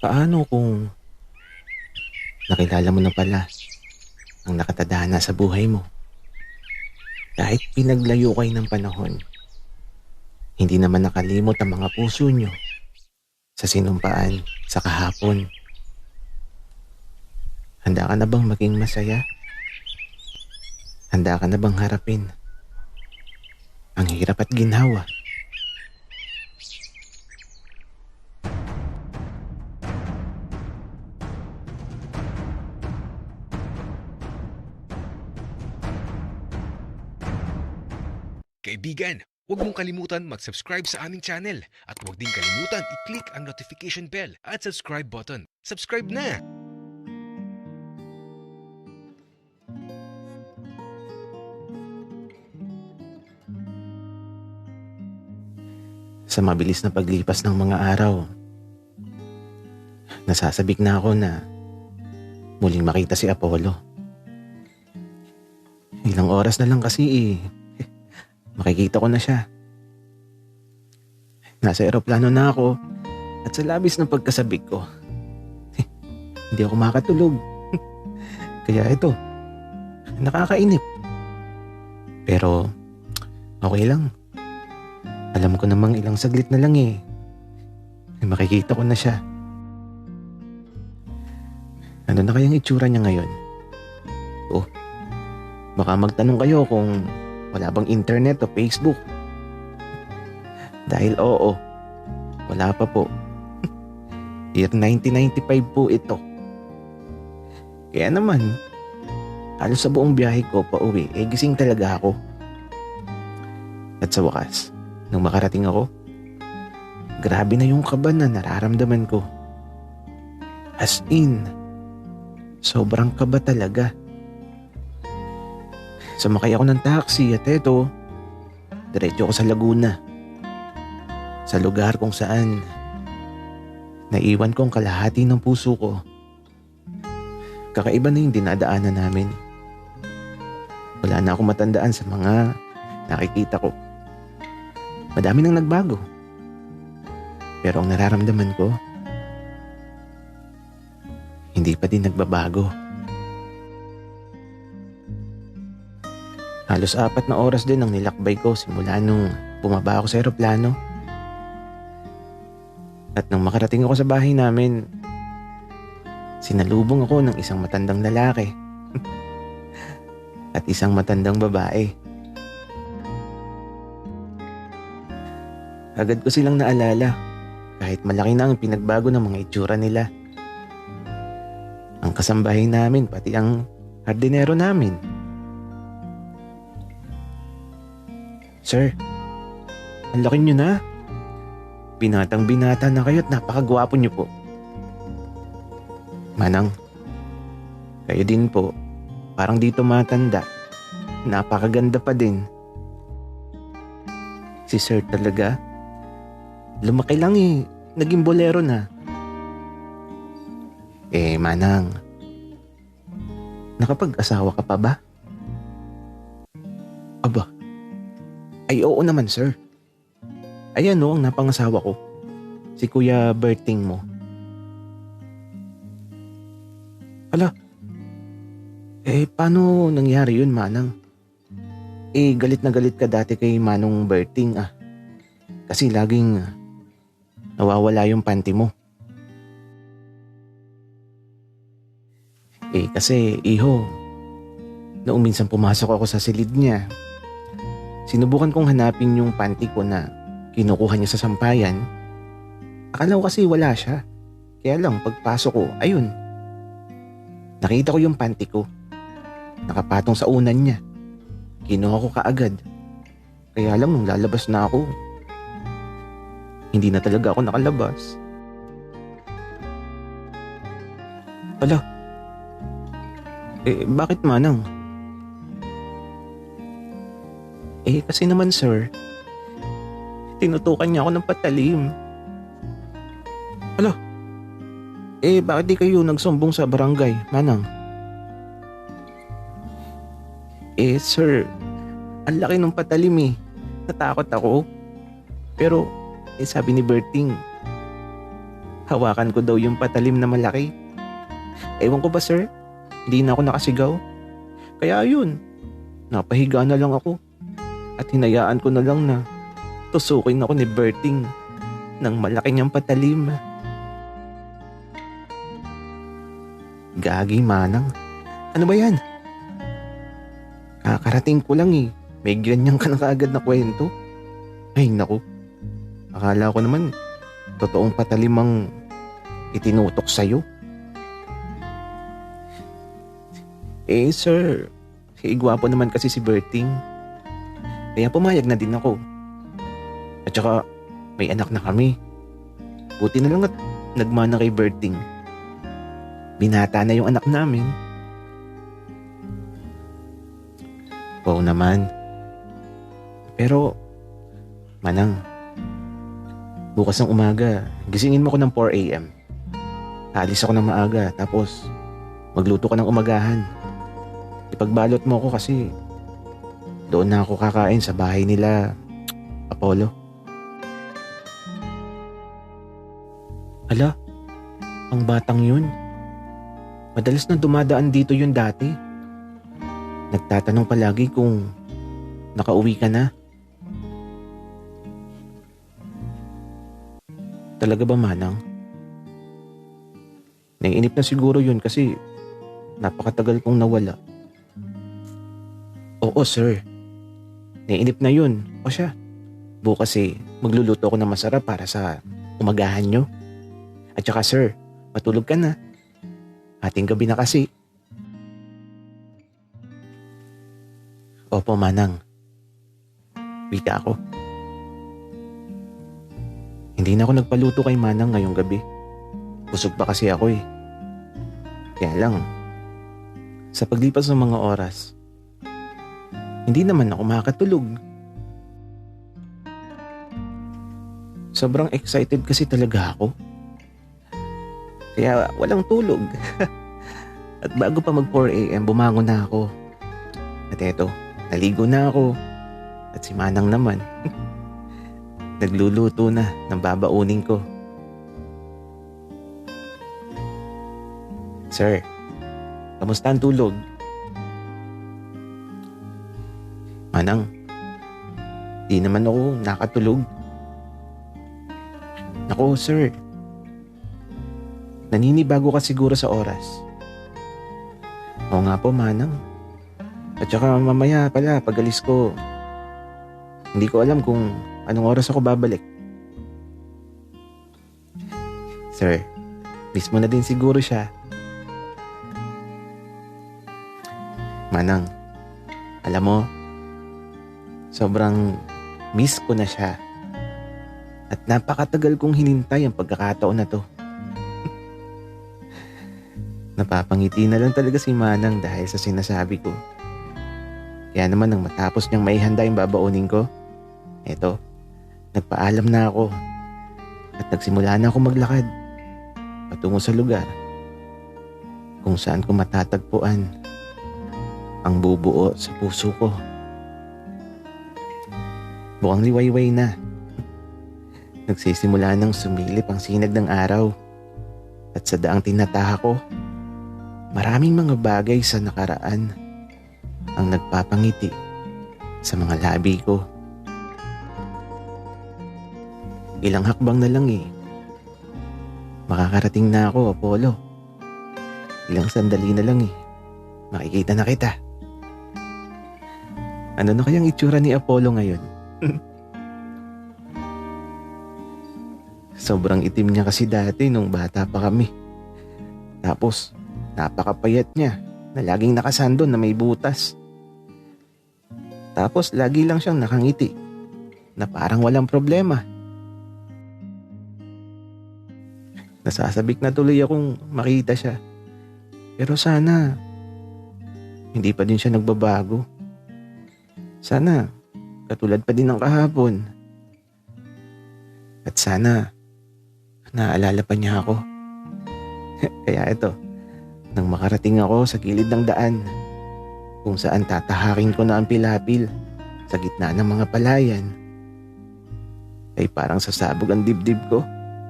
Paano kung nakilala mo na pala ang nakatadhana sa buhay mo? Kahit pinaglayo kayo ng panahon, hindi naman nakalimot ang mga puso nyo sa sinumpaan sa kahapon. Handa ka na bang maging masaya? Handa ka na bang harapin ang hirap at ginhawa? Kaibigan, huwag mong kalimutan mag-subscribe sa aming channel at huwag din kalimutan i-click ang notification bell at subscribe button. Subscribe na! Sa mabilis na paglipas ng mga araw, nasasabik na ako na muling makita si Apollo. Ilang oras na lang kasi makikita ko na siya. Nasa eroplano na ako at sa labis ng pagkasabik ko, hindi ako makatulog. Kaya ito, nakakainip. Pero okay lang. Alam ko namang ilang saglit na lang makikita ko na siya. Ano na kayang itsura niya ngayon? Oh, baka magtanong kayo kung wala bang internet o Facebook. Dahil oo, wala pa po. Year 1995 po ito. Kaya naman, halos sa buong biyahe ko pa uwi, gising talaga ako. At sa wakas, nung makarating ako, grabe na yung kaba na nararamdaman ko. As in, sobrang kaba talaga. Sumakay ako ng taxi at eto, diretso ako sa Laguna. Sa lugar kung saan naiwan ko ang kalahati ng puso ko. Kakaiba na yung dinadaanan namin. Wala na akong matandaan sa mga nakikita ko. Madami nang nagbago. Pero ang nararamdaman ko, hindi pa din nagbabago. Halos 4 na oras din ang nilakbay ko simula nung bumaba ako sa eroplano. At nung makarating ako sa bahay namin, sinalubong ako ng isang matandang lalaki at isang matandang babae. Agad ko silang naalala kahit malaki na ang pinagbago ng mga itsura nila. Ang kasambahay namin pati ang hardinero namin. Sir, ang laki nyo na. Binatang binata na kayo at napakagwapo nyo po. Manang, kayo din po. Parang dito matanda. Napakaganda pa din. Si Sir talaga, lumaki lang naging bolero na. Manang, nakapag-asawa ka pa ba? Aba, ay oo naman sir. Ayan ang napangasawa ko. Si Kuya Berting mo. Ala, paano nangyari yun, Manang? Galit na galit ka dati kay Manong Berting Kasi laging nawawala yung panty mo. Kasi iho, noong minsan pumasok ako sa silid niya, sinubukan kong hanapin yung panty ko na kinukuha niya sa sampayan. Akala ko kasi wala siya. Kaya lang pagpasok ko, ayun. Nakita ko yung panty ko. Nakapatong sa unan niya. Kinuha ko kaagad. Kaya lang nung lalabas na ako, hindi na talaga ako nakalabas. Ala, bakit Manang? Kasi naman sir, tinutukan niya ako ng patalim. Ala, bakit di kayo nagsumbong sa barangay, Manang? Sir, ang laki ng patalim Natakot ako. Pero, sabi ni Berting, Hawakan ko daw yung patalim na malaki. Ewan ko ba sir, hindi na ako nakasigaw. Kaya yun, napahiga na lang ako at hinayaan ko na lang na tusukin ako ni Berting ng malaki niyang patalim. Gagi Manang, ano ba yan? Kakarating ko lang eh, may ganyan ka na kaagad na kwento. Ay naku, akala ko naman totoong patalim ang itinutok sa'yo. Eh sir, gwapo naman kasi si Berting. Kaya pumayag na din ako. At saka may anak na kami. Buti na lang at nagmana kay Berting. Binata na yung anak namin. Oo naman. Pero, Manang, bukas ng umaga, gisingin mo ko ng 4 a.m. Alis ako ng maaga, tapos magluto ka ng umagahan. Ipagbalot mo ako kasi doon na ako kakain sa bahay nila, Apollo. Ala, ang batang yun. Madalas na dumadaan dito yun dati. Nagtatanong palagi kung nakauwi ka na. Talaga ba, Manang? Naiinip na siguro yun kasi napakatagal kong nawala. Oo, sir. Naiinip na yun. O siya, bukas magluluto ako ng masarap para sa umagahan nyo. At saka sir, matulog ka na. Ating gabi na kasi. Opo, Manang. Wika ako. Hindi na ako nagpaluto kay Manang ngayong gabi. Busog pa kasi ako eh. Kaya lang, sa paglipas ng mga oras, hindi naman ako makakatulog. Sobrang excited kasi talaga ako. Kaya walang tulog. At bago pa mag 4 a.m. bumangon na ako. At eto, naligo na ako. At si Manang naman, nagluluto na ng babaunin ko. Sir, kamusta ang tulog? Manang, di naman ako nakatulog. Ako, sir. Naninibago ka siguro sa oras. Oo nga po, Manang. At saka mamaya pala, pag alis ko, hindi ko alam kung anong oras ako babalik. Sir, miss mo na din siguro siya. Manang, alam mo, sobrang miss ko na siya. At napakatagal kong hinintay ang pagkakataon na to. Napapangiti na lang talaga si Manang dahil sa sinasabi ko. Kaya naman nang matapos niyang maihanda yung babaunin ko, eto, nagpaalam na ako at nagsimula na ako maglakad patungo sa lugar kung saan ko matatagpuan ang bubuo sa puso ko. Mukhang liwayway na. Nagsisimula nang sumilip ang sinag ng araw at sa daang tinataha ko, maraming mga bagay sa nakaraan ang nagpapangiti sa mga labi ko. Ilang hakbang na lang makakarating na ako, Apollo. Ilang sandali na lang makikita na kita. Ano na kayang itsura ni Apollo ngayon? Sobrang itim niya kasi dati nung bata pa kami. Tapos, napakapayat niya na laging nakasandon na may butas. Tapos, lagi lang siyang nakangiti na parang walang problema. Nasasabik na tuloy akong makita siya. Pero sana, hindi pa din siya nagbabago. Sana, katulad pa din ng kahapon. At sana, naalala pa niya ako. Kaya ito, nang makarating ako sa gilid ng daan, kung saan tatahakin ko na ang pilapil sa gitna ng mga palayan, ay parang sasabog ang dibdib ko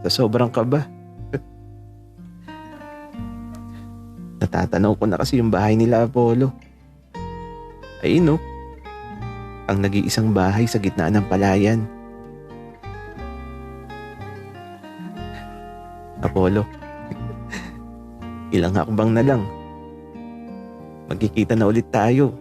sa sobrang kaba. Natatanaw ko na kasi yung bahay nila Apollo. Ayun no, ang nag-iisang bahay sa gitna ng palayan. Apollo, ilang hakbang na lang. Magkikita na ulit tayo.